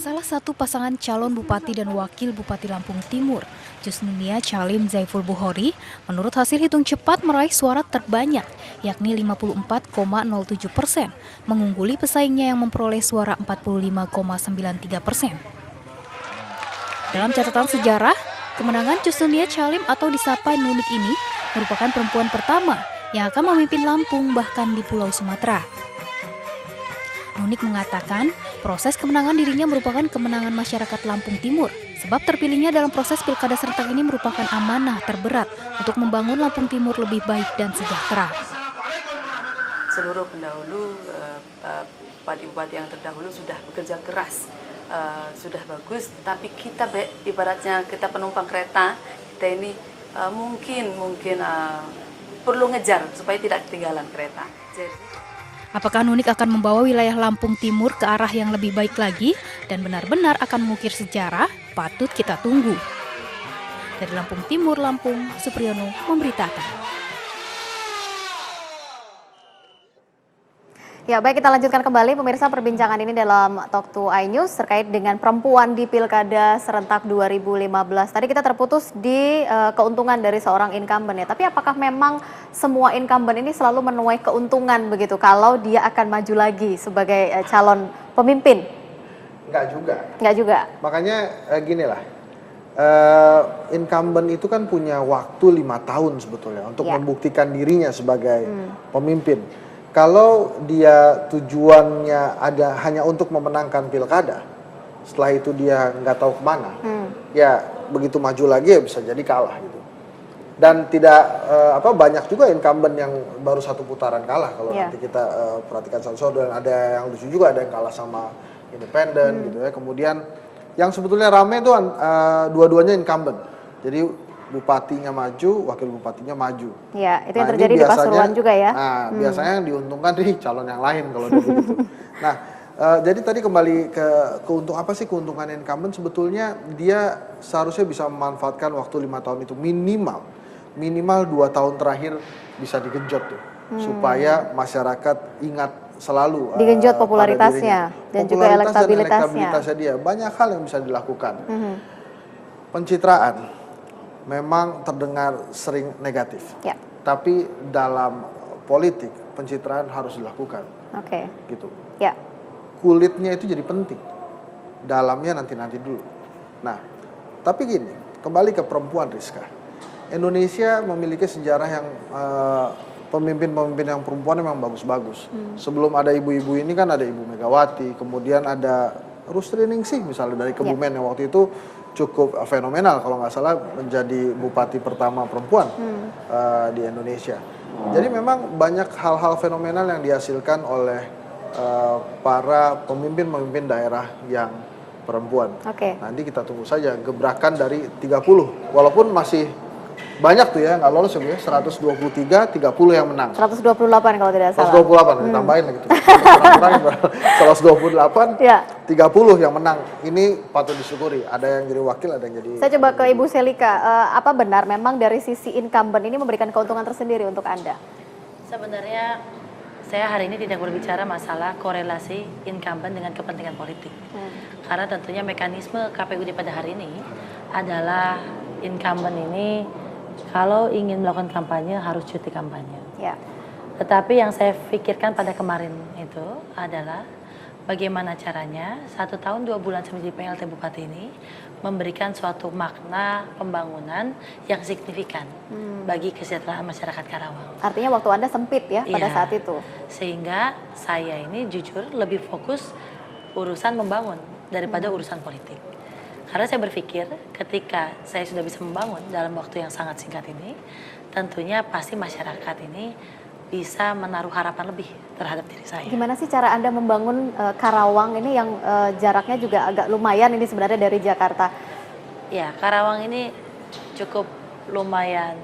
Salah satu pasangan calon bupati dan wakil Bupati Lampung Timur, Jusnunia Chalim Zaiful Buhori, menurut hasil hitung cepat meraih suara terbanyak, yakni 54,07%, mengungguli pesaingnya yang memperoleh suara 45,93%. Dalam catatan sejarah, kemenangan Jusnunia Chalim atau disapa Nunik ini merupakan perempuan pertama yang akan memimpin Lampung bahkan di Pulau Sumatera. Nunik mengatakan, proses kemenangan dirinya merupakan kemenangan masyarakat Lampung Timur, sebab terpilihnya dalam proses pilkada serentak ini merupakan amanah terberat untuk membangun Lampung Timur lebih baik dan sejahtera. Seluruh pendahulu, bupati-bupati yang terdahulu sudah bekerja keras, sudah bagus, tapi kita ibaratnya kita penumpang kereta, kita ini mungkin perlu ngejar supaya tidak ketinggalan kereta. Apakah Nunik akan membawa wilayah Lampung Timur ke arah yang lebih baik lagi dan benar-benar akan mengukir sejarah? Patut kita tunggu. Dari Lampung Timur, Lampung, Supriyono memberitakan. Ya, baik, kita lanjutkan kembali pemirsa perbincangan ini dalam Talk to iNews terkait dengan perempuan di Pilkada Serentak 2015. Tadi kita terputus di keuntungan dari seorang incumbent ya. Tapi apakah memang semua incumbent ini selalu menuai keuntungan begitu kalau dia akan maju lagi sebagai calon pemimpin? Enggak juga. Enggak juga. Makanya gini lah. Incumbent itu kan punya waktu 5 tahun sebetulnya untuk membuktikan dirinya sebagai pemimpin. Kalau dia tujuannya hanya untuk memenangkan pilkada, setelah itu dia nggak tahu kemana, ya begitu maju lagi ya bisa jadi kalah gitu. Dan tidak banyak juga incumbent yang baru satu putaran kalah kalau nanti kita perhatikan satu-satu, dan ada yang lucu juga, ada yang kalah sama independen gitu ya. Kemudian yang sebetulnya rame itu dua-duanya incumbent. Jadi bupatinya maju, wakil bupatinya maju. Ya, itu yang terjadi di Pasuruan juga ya. Nah, biasanya yang diuntungkan nih calon yang lain kalau begitu. Nah, jadi tadi kembali ke apa sih keuntungan incumbent? Sebetulnya dia seharusnya bisa memanfaatkan waktu 5 tahun itu minimal 2 tahun terakhir bisa digenjot tuh, supaya masyarakat ingat selalu digenjot popularitasnya dan juga elektabilitasnya dia. Banyak hal yang bisa dilakukan. Pencitraan memang terdengar sering negatif, tapi dalam politik pencitraan harus dilakukan. Gitu. Kulitnya itu jadi penting, dalamnya nanti dulu. Nah, tapi gini, kembali ke perempuan, Rizka. Indonesia memiliki sejarah yang pemimpin-pemimpin yang perempuan memang bagus-bagus. Sebelum ada ibu-ibu ini kan ada Ibu Megawati, kemudian ada Rusty Ningsih misalnya dari Kebumen yang waktu itu cukup fenomenal, kalau nggak salah menjadi bupati pertama perempuan di Indonesia. Jadi memang banyak hal-hal fenomenal yang dihasilkan oleh para pemimpin-pemimpin daerah yang perempuan. Nanti kita tunggu saja gebrakan dari 30, walaupun masih banyak tuh ya, nggak lolos ya, 123, 30 yang menang. 128 kalau tidak salah. 128, ditambahin lagi tuh. 128, 30 yang menang. Ini patut disyukuri. Ada yang jadi wakil, ada yang jadi... Saya coba ke Ibu Selika, apa benar memang dari sisi incumbent ini memberikan keuntungan tersendiri untuk Anda? Sebenarnya saya hari ini tidak berbicara masalah korelasi incumbent dengan kepentingan politik. Karena tentunya mekanisme KPUD pada hari ini adalah incumbent ini kalau ingin melakukan kampanye harus cuti kampanye. Tetapi yang saya pikirkan pada kemarin itu adalah bagaimana caranya 1 tahun 2 bulan saya menjadi PLT Bupati ini memberikan suatu makna pembangunan yang signifikan bagi kesejahteraan masyarakat Karawang. Artinya waktu Anda sempit ya pada saat itu. Sehingga saya ini jujur lebih fokus urusan membangun daripada urusan politik. Karena saya berpikir ketika saya sudah bisa membangun dalam waktu yang sangat singkat ini, tentunya pasti masyarakat ini bisa menaruh harapan lebih terhadap diri saya. Gimana sih cara Anda membangun Karawang ini yang jaraknya juga agak lumayan ini sebenarnya dari Jakarta? Ya, Karawang ini cukup lumayan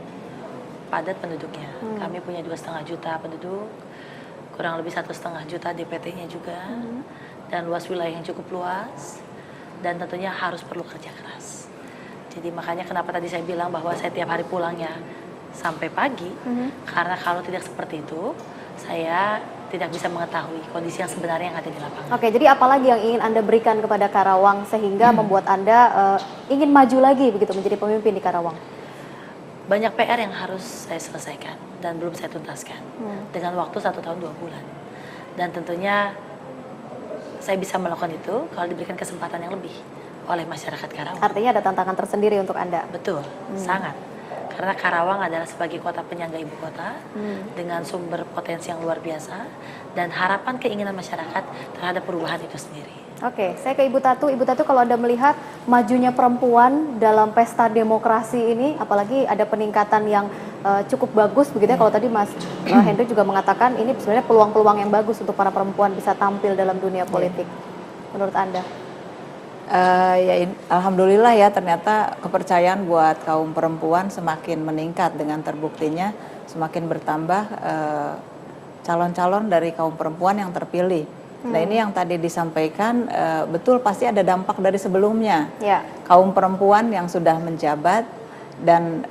padat penduduknya. Kami punya 2,5 juta penduduk, kurang lebih 1,5 juta DPT-nya juga, dan luas wilayah yang cukup luas. Dan tentunya harus perlu kerja keras. Jadi makanya kenapa tadi saya bilang bahwa saya tiap hari pulangnya sampai pagi, karena kalau tidak seperti itu, saya tidak bisa mengetahui kondisi yang sebenarnya yang ada di lapangan. Oke, jadi apalagi yang ingin Anda berikan kepada Karawang sehingga membuat Anda ingin maju lagi begitu menjadi pemimpin di Karawang? Banyak PR yang harus saya selesaikan dan belum saya tuntaskan dengan waktu 1 tahun 2 bulan. Dan tentunya saya bisa melakukan itu kalau diberikan kesempatan yang lebih oleh masyarakat Karawang. Artinya ada tantangan tersendiri untuk Anda? Betul, sangat. Karena Karawang adalah sebagai kota penyangga ibu kota dengan sumber potensi yang luar biasa dan harapan keinginan masyarakat terhadap perubahan itu sendiri. Oke, saya ke Ibu Tatu. Ibu Tatu, kalau Anda melihat majunya perempuan dalam pesta demokrasi ini, apalagi ada peningkatan yang cukup bagus begitu ya, kalau tadi Mas Henry juga mengatakan ini sebenarnya peluang-peluang yang bagus untuk para perempuan bisa tampil dalam dunia politik. Menurut Anda? Alhamdulillah ya, ternyata kepercayaan buat kaum perempuan semakin meningkat dengan terbuktinya semakin bertambah calon-calon dari kaum perempuan yang terpilih. Nah ini yang tadi disampaikan betul, pasti ada dampak dari sebelumnya. Kaum perempuan yang sudah menjabat dan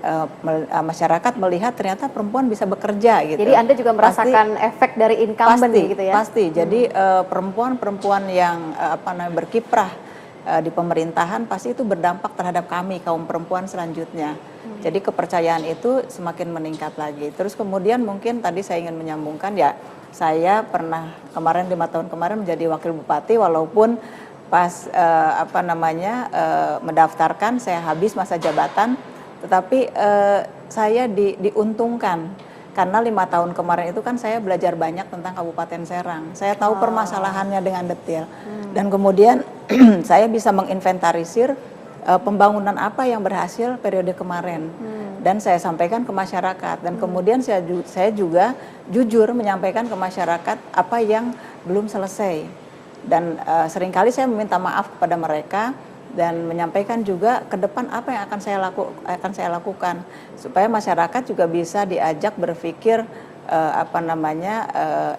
masyarakat melihat ternyata perempuan bisa bekerja gitu. Jadi Anda juga merasakan efek dari incumbent gitu ya? Pasti. Jadi perempuan-perempuan yang berkiprah di pemerintahan pasti itu berdampak terhadap kami kaum perempuan selanjutnya. Jadi kepercayaan itu semakin meningkat lagi. Terus kemudian mungkin tadi saya ingin menyambungkan ya, saya pernah kemarin 5 tahun kemarin menjadi wakil bupati walaupun pas mendaftarkan saya habis masa jabatan, tetapi saya diuntungkan. Karena 5 tahun kemarin itu kan saya belajar banyak tentang Kabupaten Serang. Saya tahu permasalahannya dengan detail. Dan kemudian saya bisa menginventarisir pembangunan apa yang berhasil periode kemarin. Dan saya sampaikan ke masyarakat. Dan kemudian saya juga jujur menyampaikan ke masyarakat apa yang belum selesai. Dan seringkali saya meminta maaf kepada mereka dan menyampaikan juga ke depan apa yang akan saya lakukan supaya masyarakat juga bisa diajak berpikir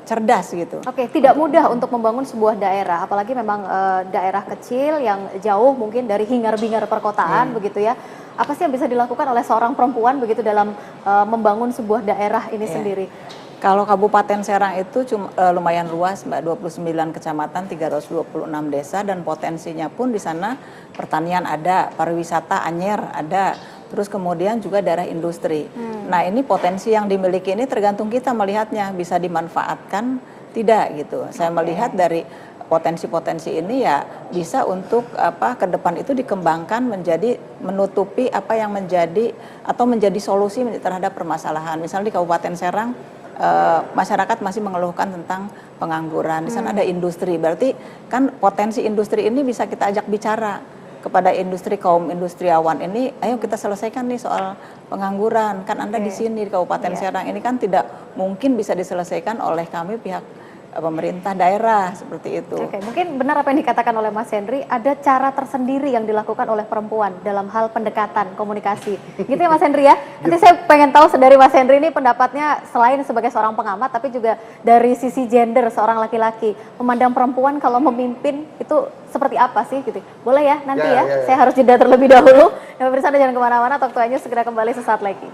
cerdas gitu. Oke, tidak mudah untuk membangun sebuah daerah, apalagi memang daerah kecil yang jauh mungkin dari hingar-bingar perkotaan begitu ya. Apa sih yang bisa dilakukan oleh seorang perempuan begitu dalam membangun sebuah daerah ini sendiri? Kalau Kabupaten Serang itu lumayan luas, Mbak, 29 kecamatan, 326 desa, dan potensinya pun di sana pertanian ada, pariwisata Anyer ada, terus kemudian juga daerah industri. Nah ini potensi yang dimiliki ini tergantung kita melihatnya, bisa dimanfaatkan tidak gitu. Saya melihat dari potensi-potensi ini ya bisa untuk ke depan itu dikembangkan menjadi menutupi apa yang menjadi atau menjadi solusi terhadap permasalahan. Misalnya di Kabupaten Serang, masyarakat masih mengeluhkan tentang pengangguran. Di sana ada industri, berarti kan potensi industri ini bisa kita ajak bicara kepada industri, kaum industriawan ini, ayo kita selesaikan nih soal pengangguran. Kan Anda di sini di Kabupaten Serang ini kan tidak mungkin bisa diselesaikan oleh kami pihak pemerintah daerah seperti itu. Oke, mungkin benar apa yang dikatakan oleh Mas Henry, ada cara tersendiri yang dilakukan oleh perempuan dalam hal pendekatan, komunikasi. Gitu ya Mas Henry ya? Nanti saya pengen tahu dari Mas Henry ini pendapatnya selain sebagai seorang pengamat, tapi juga dari sisi gender seorang laki-laki. Memandang perempuan kalau memimpin itu seperti apa sih gitu? Boleh ya nanti ya? Saya harus jeda terlebih dahulu. Dan pemirsa jangan kemana-mana, Talk to News segera kembali sesaat lagi.